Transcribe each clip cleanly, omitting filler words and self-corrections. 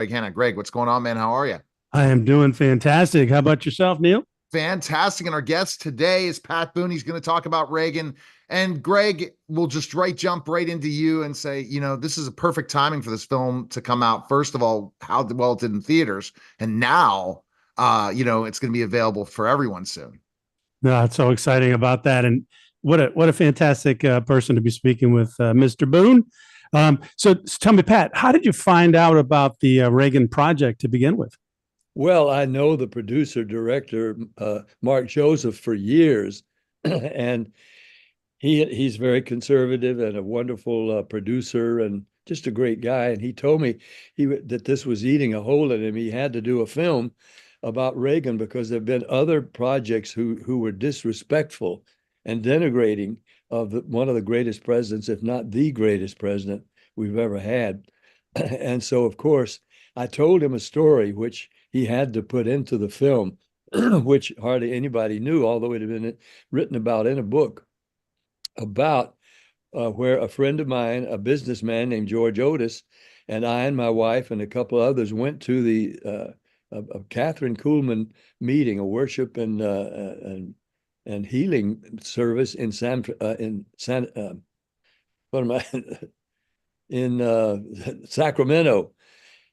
Greg Hanna. Greg, what's going on, man? How are you? I am doing fantastic. How about yourself, Neil? Fantastic. And our guest today is Pat Boone. He's going to talk about Reagan. And Greg, we'll just jump right into you and say, this is a perfect timing for this film to come out. First of all, how well it did in theaters, and now, it's going to be available for everyone soon. No, it's so exciting about that, and what a fantastic person to be speaking with, Mr. Boone. So tell me, Pat, how did you find out about the Reagan project to begin with? Well, I know the producer director, Mark Joseph, for years, and he's very conservative and a wonderful producer and just a great guy. And he told me that this was eating a hole in him. He had to do a film about Reagan because there have been other projects who were disrespectful and denigrating of one of the greatest presidents, if not the greatest president we've ever had. And so, of course, I told him a story which he had to put into the film, which hardly anybody knew, although it had been written about in a book about where a friend of mine, a businessman named George Otis, and I and my wife and a couple others went to the a Catherine Kuhlman meeting, a worship and healing service in what am I in Sacramento.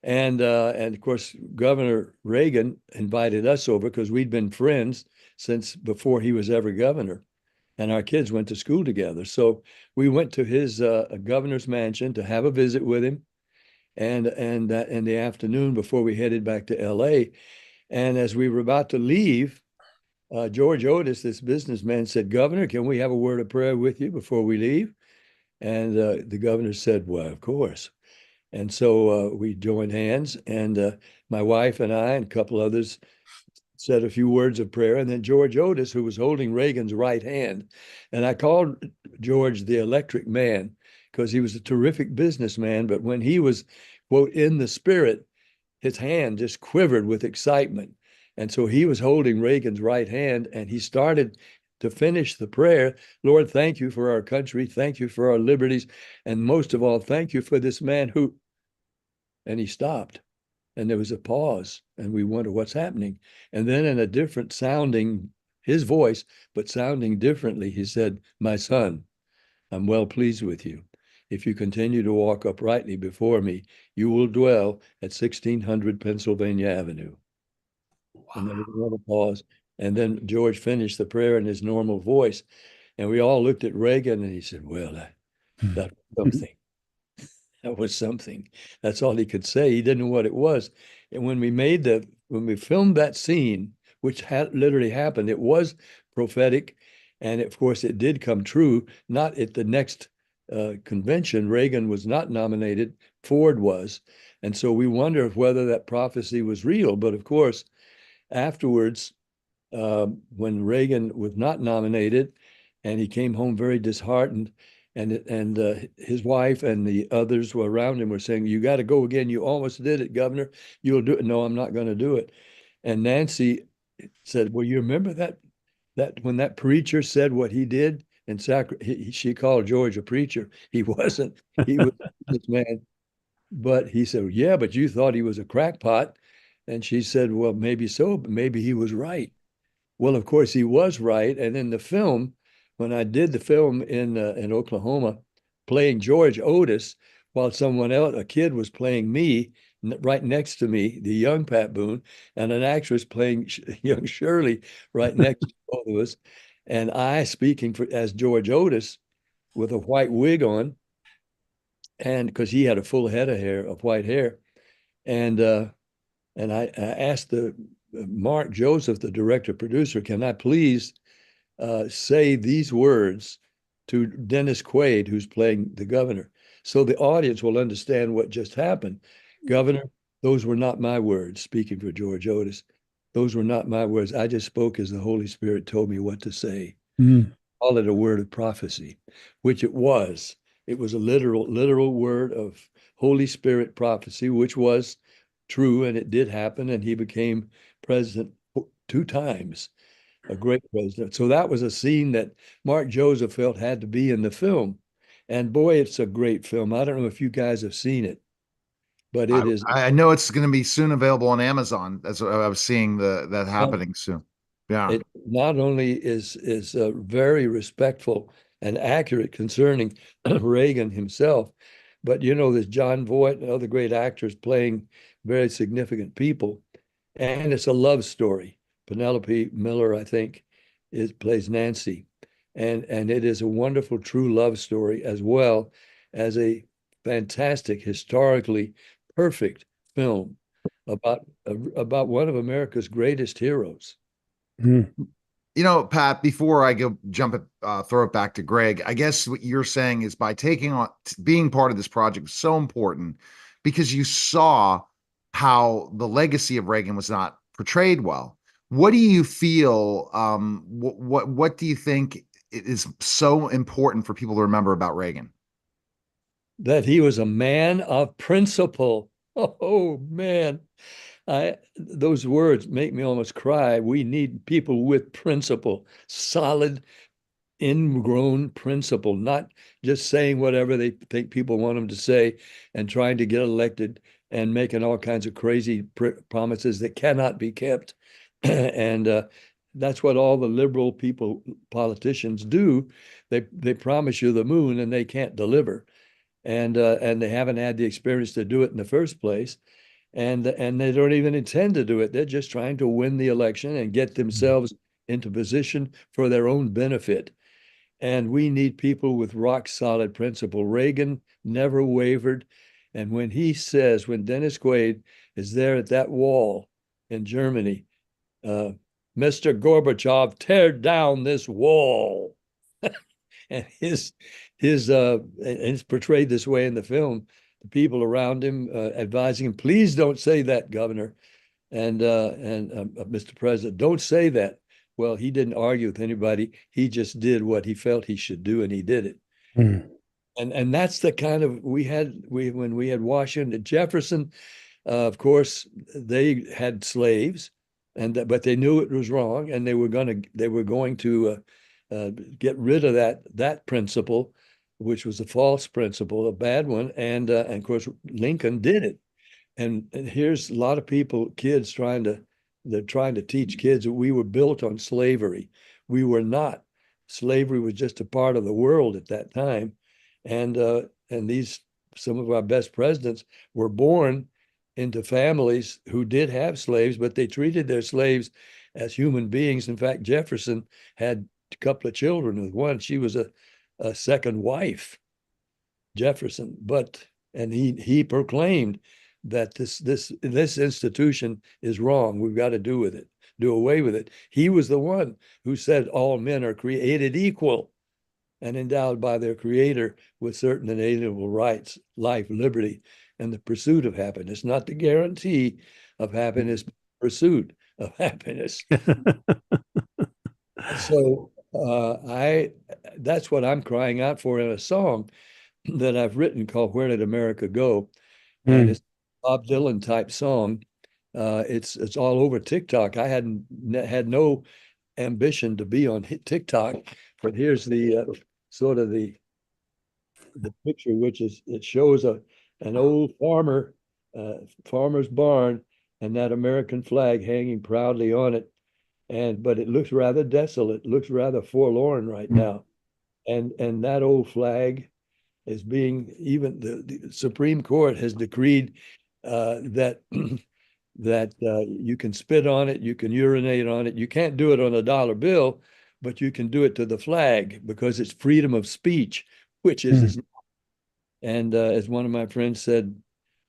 And of course, Governor Reagan invited us over because we'd been friends since before he was ever governor, and our kids went to school together. So we went to his governor's mansion to have a visit with him, and in the afternoon before we headed back to L.A. And as we were about to leave, George Otis, this businessman, said, "Governor, can we have a word of prayer with you before we leave?" And the governor said, "Well, of course." And so we joined hands, and my wife and I and a couple others said a few words of prayer. And then George Otis, who was holding Reagan's right hand, and I called George the Electric Man because he was a terrific businessman. But when he was, quote, in the spirit, his hand just quivered with excitement. And so he was holding Reagan's right hand, and he started to finish the prayer. "Lord, thank you for our country. Thank you for our liberties. And most of all, thank you for this man who," and he stopped. And there was a pause, and we wonder what's happening. And then in a different sounding, his voice, but sounding differently, he said, "My son, I'm well pleased with you. If you continue to walk uprightly before me, you will dwell at 1600 Pennsylvania Avenue." And there was another pause. And then George finished the prayer in his normal voice. And we all looked at Reagan, and he said, "Well, that was something. That was something." That's all he could say. He didn't know what it was. And when we filmed that scene, which had literally happened, it was prophetic. And of course, it did come true. Not at the next convention. Reagan was not nominated. Ford was. And so we wonder whether that prophecy was real. But of course, afterwards, when Reagan was not nominated, and he came home very disheartened, and his wife and the others were around him were saying, "You got to go again. You almost did it, Governor. You'll do it." "No, I'm not going to do it." And Nancy said, "Well, you remember that when that preacher said what he did in she called George a preacher. He wasn't. He was this man. But he said, "Yeah, but you thought he was a crackpot." And she said, "Well, maybe so, but maybe he was right." Well, of course, he was right. And in the film, when I did the film in Oklahoma, playing George Otis, while someone else, a kid, was playing me right next to me, the young Pat Boone, and an actress playing young Shirley right next to both of us, and I speaking as George Otis with a white wig on, and because he had a full head of white hair, and I asked the Mark Joseph, the director producer, "Can I please say these words to Dennis Quaid, who's playing the governor, so the audience will understand what just happened? Governor, those were not my words," speaking for George Otis. "Those were not my words. I just spoke as the Holy Spirit told me what to say." Mm. Call it a word of prophecy, which it was. It was a literal word of Holy Spirit prophecy, which was true, and it did happen, and he became president 2 times, a great president. So that was a scene that Mark Joseph felt had to be in the film. And boy, it's a great film. I don't know if you guys have seen it, but it is I know it's going to be soon available on Amazon. That's what I was seeing that happening soon. Yeah. it not only is very respectful and accurate concerning Reagan himself, but there's John Voight and other great actors playing very significant people, and it's a love story. Penelope Miller, I think, plays Nancy, and it is a wonderful true love story as well as a fantastic historically perfect film about one of America's greatest heroes. Mm. Pat, before I go throw it back to Greg, I guess what you're saying is by being part of this project was so important because you saw how the legacy of Reagan was not portrayed well. What do you feel? What do you think is so important for people to remember about Reagan? That he was a man of principle. Oh man, those words make me almost cry. We need people with principle, solid, ingrown principle, not just saying whatever they think people want them to say and trying to get elected and making all kinds of crazy promises that cannot be kept. And that's what all the liberal politicians do. They promise you the moon and they can't deliver, and they haven't had the experience to do it in the first place, and they don't even intend to do it. They're just trying to win the election and get themselves into position for their own benefit. And we need people with rock solid principle. Reagan never wavered. And when Dennis Quaid is there at that wall in Germany, Mr. Gorbachev, tear down this wall. And it's portrayed this way in the film. The people around him advising him, please don't say that, Governor, and Mr. President, don't say that. Well, he didn't argue with anybody. He just did what he felt he should do, and he did it. Mm. And that's the kind of when we had Washington, Jefferson. Of course, they had slaves, but they knew it was wrong, and they were going to get rid of that principle, which was a false principle, a bad one. And of course, Lincoln did it. And here's a lot of kids trying to teach kids that we were built on slavery. We were not. Slavery was just a part of the world at that time. And some of our best presidents were born into families who did have slaves, but they treated their slaves as human beings. In fact, Jefferson had a couple of children with one. She was a second wife, Jefferson. And he proclaimed that this institution is wrong. We've got to do away with it. He was the one who said all men are created equal and endowed by their creator with certain inalienable rights, life, liberty, and the pursuit of happiness, not the guarantee of happiness, pursuit of happiness. So that's what I'm crying out for in a song that I've written called "Where Did America Go?" And it's a Bob Dylan type song. It's all over TikTok. I had no ambition to be on TikTok, but here's the sort of the picture, which is it shows an old farmer's barn and that American flag hanging proudly on it. But it looks rather desolate, looks rather forlorn right now. And that old flag is being, even the Supreme Court has decreed that you can spit on it, you can urinate on it. You can't do it on a dollar bill, but you can do it to the flag because it's freedom of speech, which is, and as one of my friends said,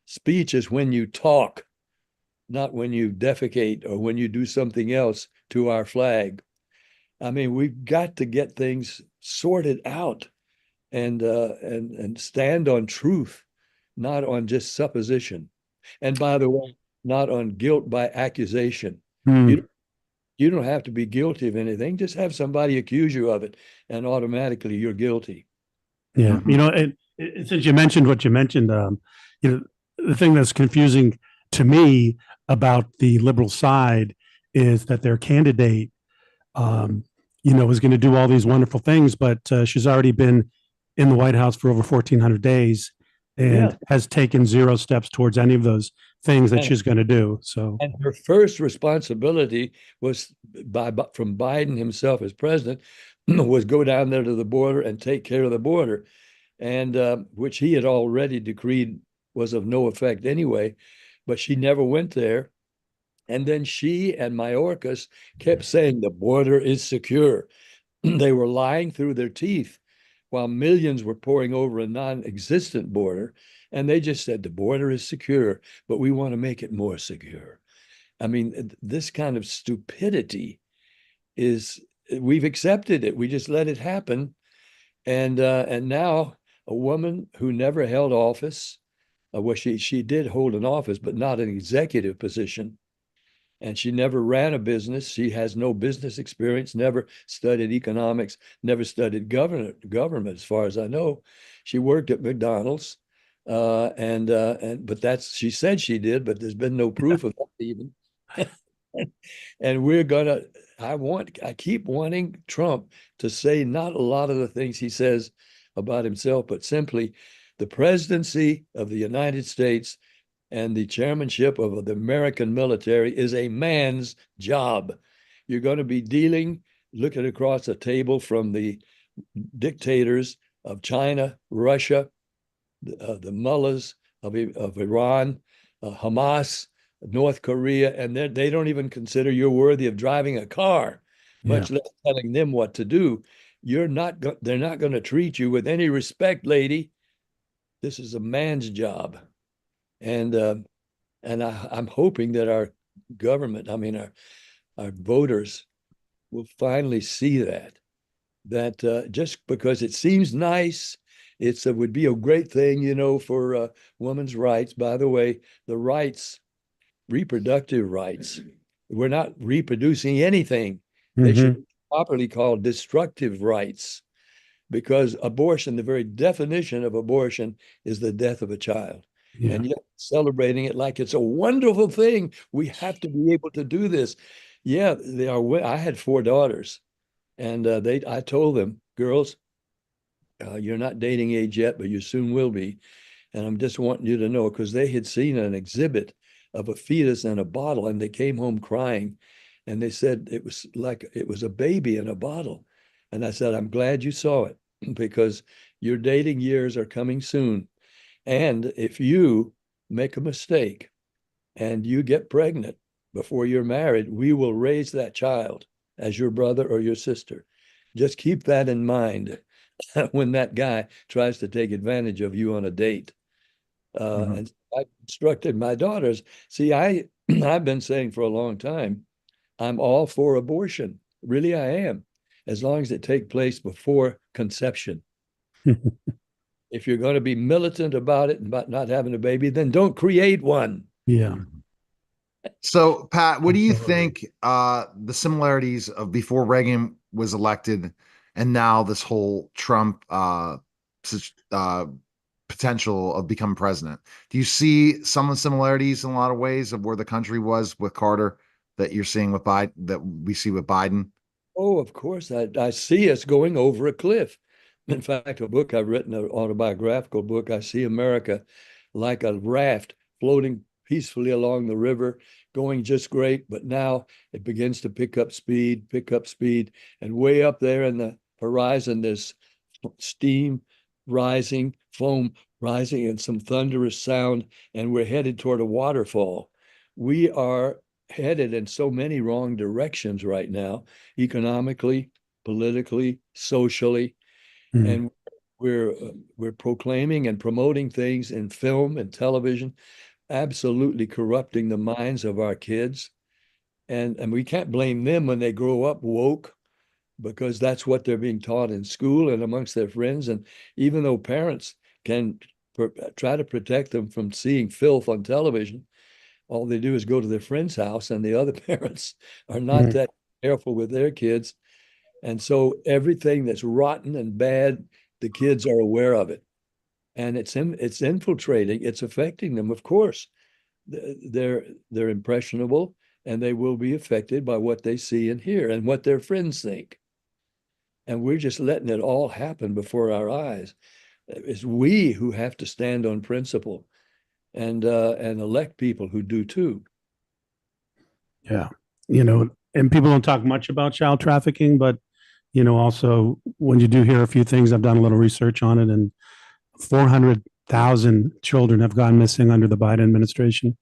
speech is when you talk, not when you defecate or when you do something else to our flag. I mean, we've got to get things sorted out and stand on truth, not on just supposition. And by the way, not on guilt by accusation. You don't have to be guilty of anything. Just have somebody accuse you of it, and automatically you're guilty. Yeah, since you mentioned what you mentioned, the thing that's confusing to me about the liberal side is that their candidate, was going to do all these wonderful things, but she's already been in the White House for over 1,400 days, and Yeah. has taken 0 steps towards any of those things that And, she's going to do. So, and her first responsibility was from Biden himself as president was go down there to the border and take care of the border, and which he had already decreed was of no effect anyway. But she never went there. And then she and Mayorkas kept saying the border is secure. They were lying through their teeth while millions were pouring over a non-existent border. And they just said the border is secure, but we want to make it more secure. I mean, this kind of stupidity is, we've accepted it. We just let it happen. And now a woman who never held office, well, she did hold an office, but not an executive position, and she never ran a business. She has no business experience, never studied economics, never studied government, as far as I know. She worked at McDonald's, and but that's, she said she did, but there's been no proof of that even. And we're gonna. I keep wanting Trump to say not a lot of the things he says about himself, but simply the presidency of the United States and the chairmanship of the American military is a man's job. You're going to be looking across a table from the dictators of China, Russia, the mullahs of Iran, Hamas, North Korea, and they don't even consider you're worthy of driving a car, yeah. much less telling them what to do. They're not going to treat you with any respect, lady. This is a man's job. And I'm hoping that our government, I mean our voters, will finally see that just because it seems nice, it would be a great thing, for women's rights. By the way, the rights, reproductive rights, we're not reproducing anything. They should be properly called destructive rights, because abortion, the very definition of abortion, is the death of a child. Yeah. And yet celebrating it like it's a wonderful thing. We have to be able to do this. Yeah, they are. I had 4 daughters, and I told them, girls, you're not dating age yet, but you soon will be. And I'm just wanting you to know, because they had seen an exhibit of a fetus in a bottle, and they came home crying, and they said it was like it was a baby in a bottle. And I said, I'm glad you saw it, because your dating years are coming soon. And if you make a mistake and you get pregnant before you're married, we will raise that child as your brother or your sister. Just keep that in mind when that guy tries to take advantage of you on a date. And I instructed my daughters. See, I've been saying for a long time, I'm all for abortion. Really, I am, as long as it takes place before conception. If you're going to be militant about it and about not having a baby, then don't create one. Yeah. So, Pat, what do you think the similarities of before Reagan was elected and now this whole Trump potential of becoming president? Do you see some of the similarities in a lot of ways of where the country was with Carter that you're seeing with Biden, that we see with Biden? Oh, of course. I see us going over a cliff. In fact, a book I've written, an autobiographical book, I see America like a raft floating peacefully along the river, going just great. But now it begins to pick up speed. And way up there in the horizon, there's steam rising, foam rising, and some thunderous sound. And we're headed toward a waterfall. We are headed in so many wrong directions right now, economically, politically, socially. And we're proclaiming and promoting things in film and television, absolutely corrupting the minds of our kids. And we can't blame them when they grow up woke, because that's what they're being taught in school and amongst their friends. And even though parents can try to protect them from seeing filth on television, all they do is go to their friend's house, and the other parents are not that careful with their kids. And so everything that's rotten and bad, the kids are aware of it. And it's infiltrating, it's affecting them, of course. They're impressionable, and they will be affected by what they see and hear and what their friends think. And we're just letting it all happen before our eyes. It's we who have to stand on principle and elect people who do too. Yeah. And people don't talk much about child trafficking, but, also when you do hear a few things, I've done a little research on it, and 400,000 children have gone missing under the Biden administration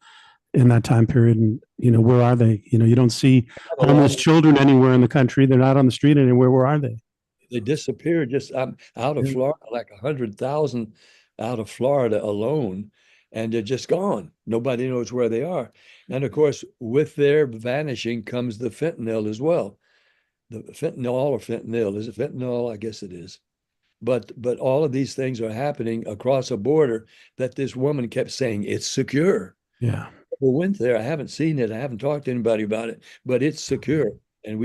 in that time period. And, where are they? You don't see homeless children anywhere in the country. They're not on the street anywhere. Where are they? They disappeared just out of Florida, like 100,000 out of Florida alone, and they're just gone. Nobody knows where they are. And of course, with their vanishing comes the fentanyl as well. The fentanyl or fentanyl, is it fentanyl? I guess it is. But all of these things are happening across a border that this woman kept saying it's secure. Yeah. We went there. I haven't seen it. I haven't talked to anybody about it, but it's secure. And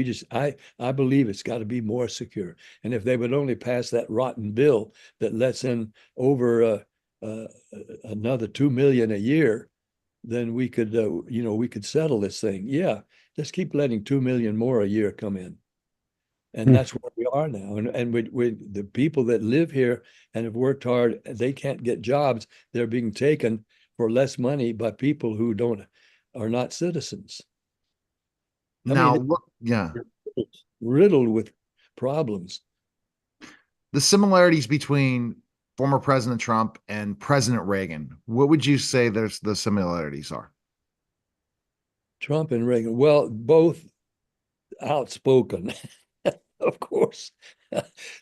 I believe it's got to be more secure. And if they would only pass that rotten bill that lets in over another 2 million a year, then we could, we could settle this thing. Yeah, just keep letting 2 million more a year come in. And that's where we are now. And we the people that live here and have worked hard, they can't get jobs. They're being taken for less money by people who are not citizens. Now, look, yeah, riddled with problems. the similarities between former President Trump and President Reagan, what would you say the similarities are? Trump and Reagan, well, both outspoken, of course.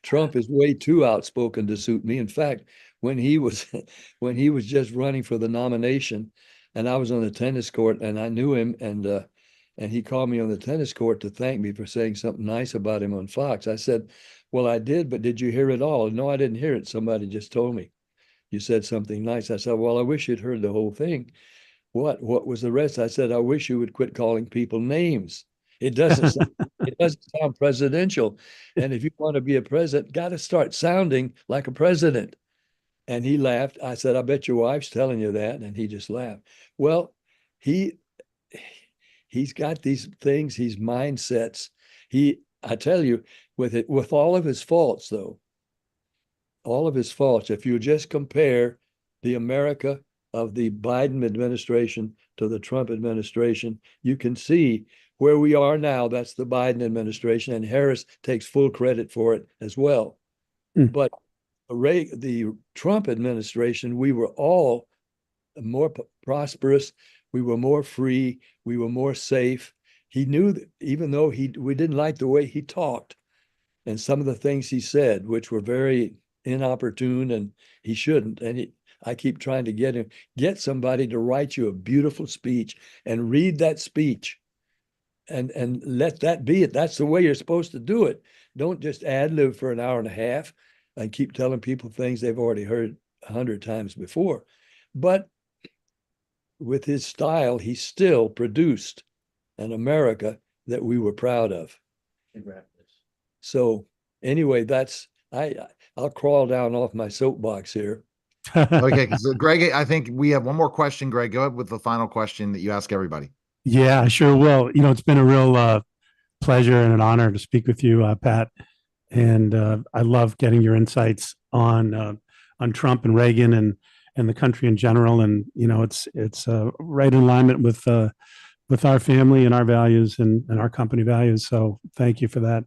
Trump is way too outspoken to suit me. In fact, when he was just running for the nomination, and I was on the tennis court, and I knew him, and he called me on the tennis court to thank me for saying something nice about him on Fox. I said, well, I did, but did you hear it all? No, I didn't hear it. Somebody just told me you said something nice. I said, well, I wish you'd heard the whole thing. What was the rest? I said, I wish you would quit calling people names. It doesn't sound presidential. And if you want to be a president, got to start sounding like a president. And he laughed. I said, I bet your wife's telling you that. And he just laughed. Well, he's got these things, these mindsets. I tell you, with all of his faults, though, all of his faults, if you just compare the America of the Biden administration to the Trump administration, you can see where we are now. That's the Biden administration, and Harris takes full credit for it as well. But the Trump administration, we were all more prosperous. We were more free. We were more safe. He knew that even though we didn't like the way he talked and some of the things he said, which were very inopportune, and he shouldn't. And I keep trying to get somebody to write you a beautiful speech and read that speech and let that be it. That's the way you're supposed to do it. Don't just ad lib for an hour and a half and keep telling people things they've already heard 100 times before. But with his style, he still produced an America that we were proud of. So anyway, I'll crawl down off my soapbox here. Okay, because Greg, I think we have one more question. Greg, go ahead with the final question that you ask everybody. Yeah, I sure will. It's been a real pleasure and an honor to speak with you, Pat. And I love getting your insights on Trump and Reagan and the country in general. And it's right in alignment with our family and our values and our company values. So thank you for that.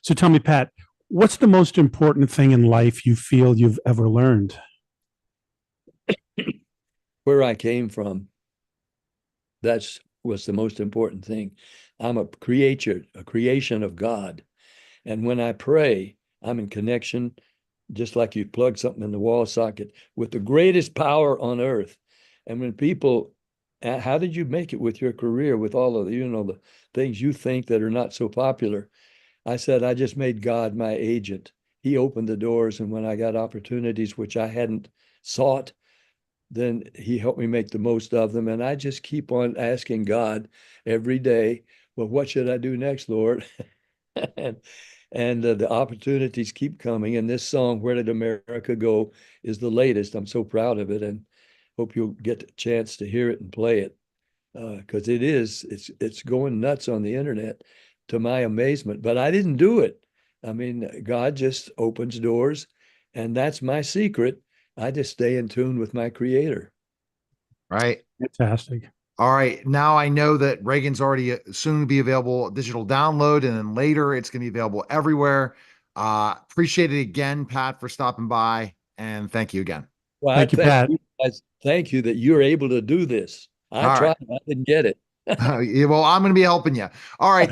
So tell me, Pat, what's the most important thing in life you feel you've ever learned? Where I came from. That's was the most important thing. I'm a creation of God. And when I pray, I'm in connection, just like you plug something in the wall socket, with the greatest power on earth. And when people, how did you make it with your career, with all of the things you think that are not so popular? I said, I just made God my agent. He opened the doors. And when I got opportunities which I hadn't sought, then he helped me make the most of them. And I just keep on asking God every day, well, what should I do next, Lord? and the opportunities keep coming. And this song, Where Did America Go, is the latest. I'm so proud of it, and hope you'll get a chance to hear it and play it, because it's going nuts on the internet to my amazement. But I didn't do it. I mean, God just opens doors, And that's my secret. I just stay in tune with my creator. Right. Fantastic. All right. Now I know that Reagan's already soon to be available digital download, and then later it's going to be available everywhere. Appreciate it again, Pat, for stopping by, and thank you again. Well, Thank you, Pat. you guys. Thank you that you're able to do this. I All right. tried, I didn't get it. Well, I'm going to be helping you. All right.